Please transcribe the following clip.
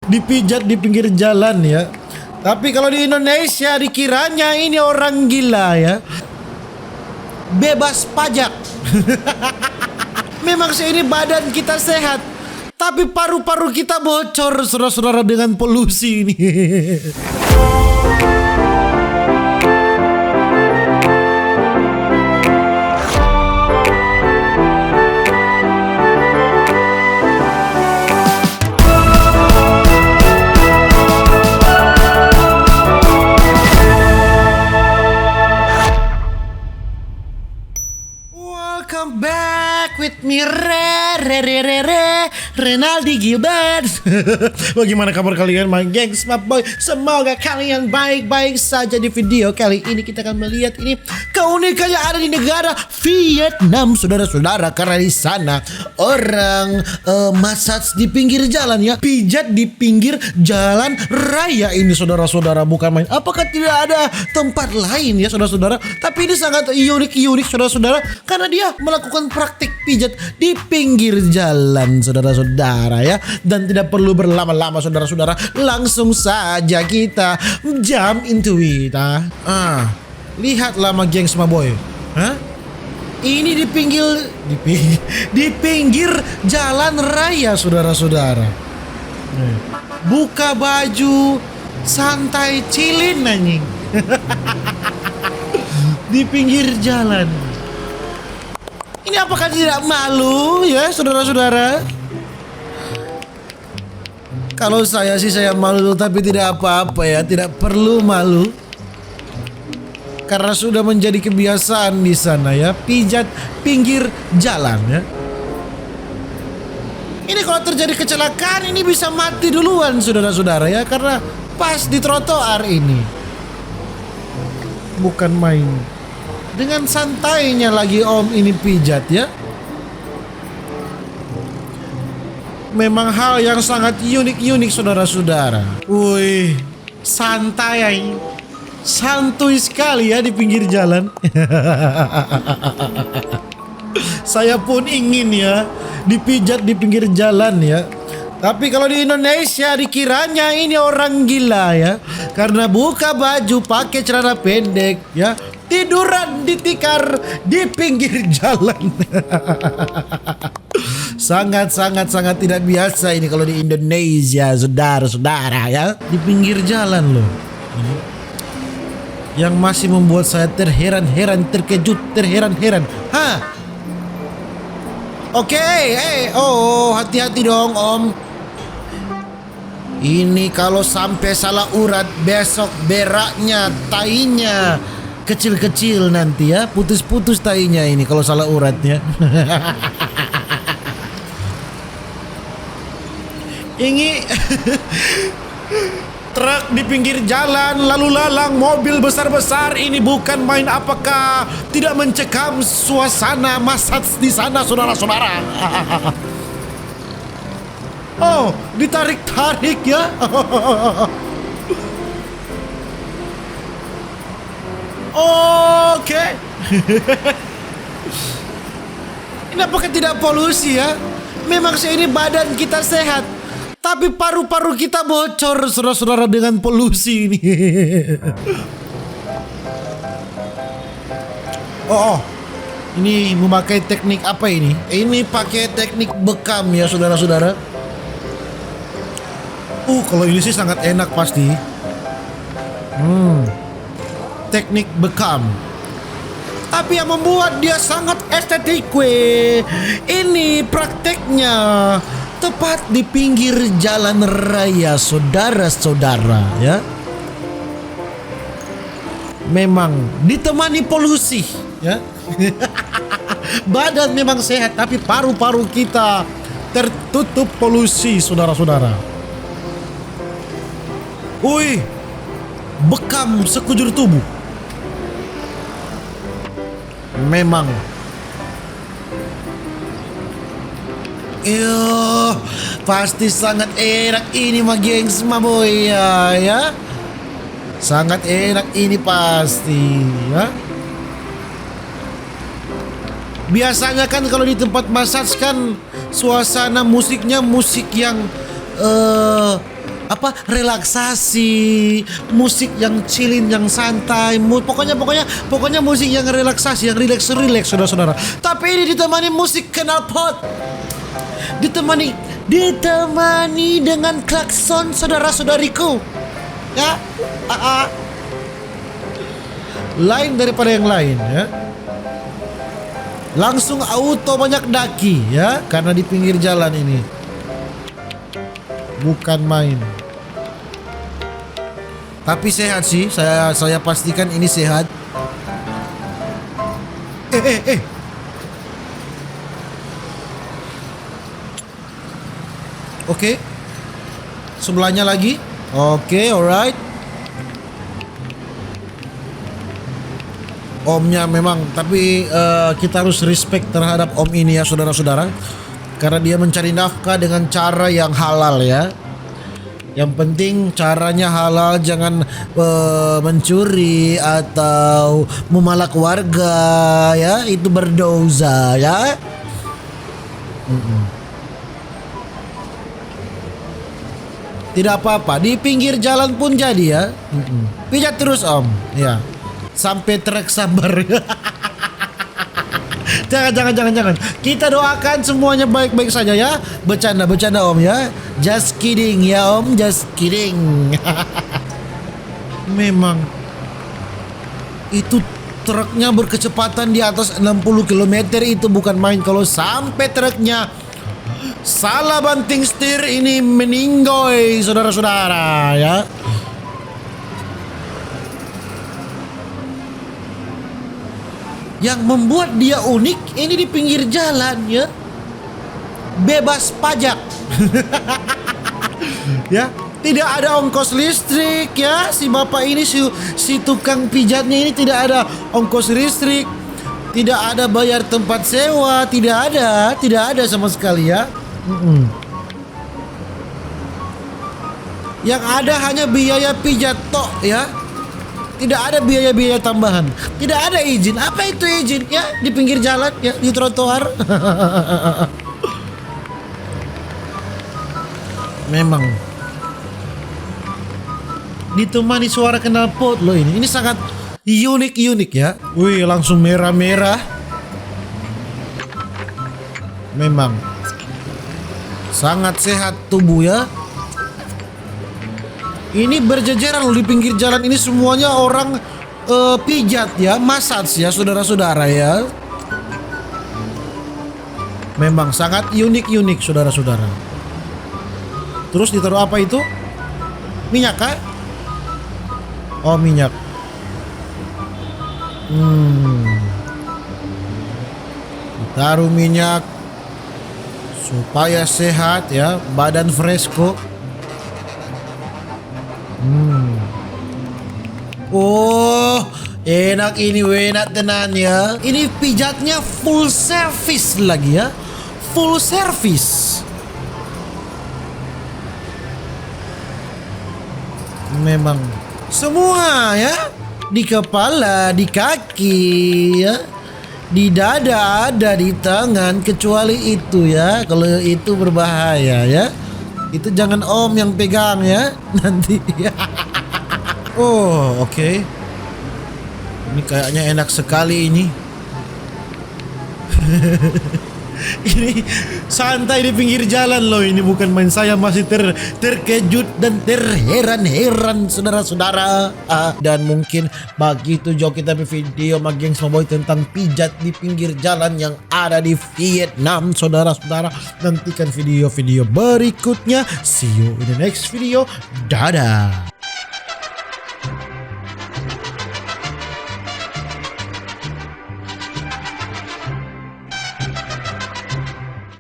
dipijat di pinggir jalan ya. Tapi kalau di Indonesia dikiranya ini orang gila ya. Bebas pajak. Memang sih ini badan kita sehat, tapi paru-paru kita bocor saudara-saudara dengan polusi ini. Welcome back with me Renaldi Gilbert. Bagaimana kabar kalian my gengs, my boy? Semoga kalian baik-baik saja. Di video kali ini kita akan melihat ini keunikan yang ada di negara Vietnam, saudara-saudara. Karena di sana orang massage di pinggir jalan ya, pijat di pinggir jalan raya ini saudara-saudara, bukan main. Apakah tidak ada tempat lain ya saudara-saudara? Tapi ini sangat unik saudara-saudara, karena dia melakukan praktik pijat di pinggir jalan saudara-saudara ya. Dan tidak perlu berlama-lama saudara-saudara, langsung saja kita jump into it. Lihatlah ma gengs ma boy. Ini di pinggir jalan raya saudara-saudara. Buka baju, santai chillin anjing. Di pinggir jalan. Ini apakah tidak malu ya saudara-saudara? Kalau saya sih saya malu, tapi tidak apa-apa ya, tidak perlu malu. Karena sudah menjadi kebiasaan di sana ya, pijat pinggir jalan ya. Ini kalau terjadi kecelakaan ini bisa mati duluan saudara-saudara ya, karena pas di trotoar ini. Bukan main. Dengan santainya lagi om ini pijat ya. Memang hal yang sangat unik saudara-saudara. Wih, santai, santuy sekali ya di pinggir jalan. Saya pun ingin ya dipijat di pinggir jalan ya. Tapi kalau di Indonesia dikiranya ini orang gila ya, karena buka baju pakai celana pendek ya, tiduran di tikar di pinggir jalan. Sangat tidak biasa ini kalau di Indonesia saudara-saudara ya. Di pinggir jalan loh. Yang masih membuat saya terheran-heran, terkejut, terheran-heran. Oke, hati-hati dong om. Ini kalau sampai salah urat, besok beraknya, tainya kecil-kecil nanti ya, putus-putus tainya ini kalau salah uratnya. Ini truk di pinggir jalan, lalu lalang mobil besar-besar ini bukan main. Apakah tidak mencekam suasana massage di sana saudara-saudara? Oh, ditarik-tarik ya. Oke. Ini apakah tidak polusi ya? Memang sih ini badan kita sehat, tapi paru-paru kita bocor saudara-saudara dengan polusi ini. Ini memakai teknik apa ini? Ini pakai teknik bekam ya saudara-saudara. Kalau ini sih sangat enak pasti. Teknik bekam. Tapi yang membuat dia sangat estetik ini prakteknya tepat di pinggir jalan raya saudara-saudara ya. Memang ditemani polusi ya. Badan memang sehat, tapi paru-paru kita tertutup polusi saudara-saudara. Bekam sekujur tubuh. Memang pasti sangat enak ini mah gengs ma boy ya. Sangat enak ini pasti ya. Biasanya kan kalau di tempat massage kan suasana musiknya musik yang apa relaksasi, musik yang chillin, yang santai, pokoknya musik yang relaksasi, yang rileks saudara-saudara. Tapi ini ditemani musik knalpot, ditemani dengan klakson saudara-saudariku, ya, lain daripada yang lain ya. Langsung auto banyak daki ya, karena di pinggir jalan ini bukan main. Tapi sehat sih, saya pastikan ini sehat. Oke. Sebelahnya lagi. Oke, alright. Omnya memang, tapi kita harus respect terhadap om ini ya saudara-saudara, karena dia mencari nafkah dengan cara yang halal ya. Yang penting caranya halal, jangan mencuri atau memalak warga ya, itu berdosa ya. Tidak apa-apa, di pinggir jalan pun jadi ya. Pijat terus om ya, sampai truk sabar. Jangan. Kita doakan semuanya baik-baik saja ya. Bercanda om ya. Just kidding ya om, just kidding. Memang itu truknya berkecepatan di atas 60 km itu bukan main. Kalau sampai truknya salah banting setir, ini meninggoy saudara-saudara ya. Yang membuat dia unik, ini di pinggir jalan ya, bebas pajak. Ya, tidak ada ongkos listrik ya. Si bapak ini, si tukang pijatnya ini tidak ada ongkos listrik, tidak ada bayar tempat sewa, tidak ada sama sekali ya. Yang ada hanya biaya pijat tok ya. Tidak ada biaya-biaya tambahan. Tidak ada izin. Apa itu izin? Ya, di pinggir jalan ya, di trotoar. Memang ditemani suara knalpot loh ini. Ini sangat unik ya. Wih, langsung merah-merah. Memang sangat sehat tubuh ya. Ini berjejeran loh di pinggir jalan ini, semuanya orang pijat ya, massage ya saudara-saudara ya. Memang sangat unik saudara-saudara. Terus ditaruh apa itu? Minyak kah? Oh, minyak. Ditaruh minyak supaya sehat ya, badan fresh kok. Oh, enak ini, enak tenan ya. Ini pijatnya full service lagi ya. Full service. Memang semua ya. Di kepala, di kaki ya, di dada ada, di tangan, kecuali itu ya. Kalau itu berbahaya ya. Itu jangan om yang pegang ya. Nanti ya. Oh, oke. Ini kayaknya enak sekali ini. Ini santai di pinggir jalan loh. Ini bukan main, saya masih terkejut dan terheran-heran saudara-saudara. Dan mungkin begitu jauh kita video Gengs Maboy tentang pijat di pinggir jalan yang ada di Vietnam saudara-saudara. Nantikan video-video berikutnya. See you in the next video. Dadah.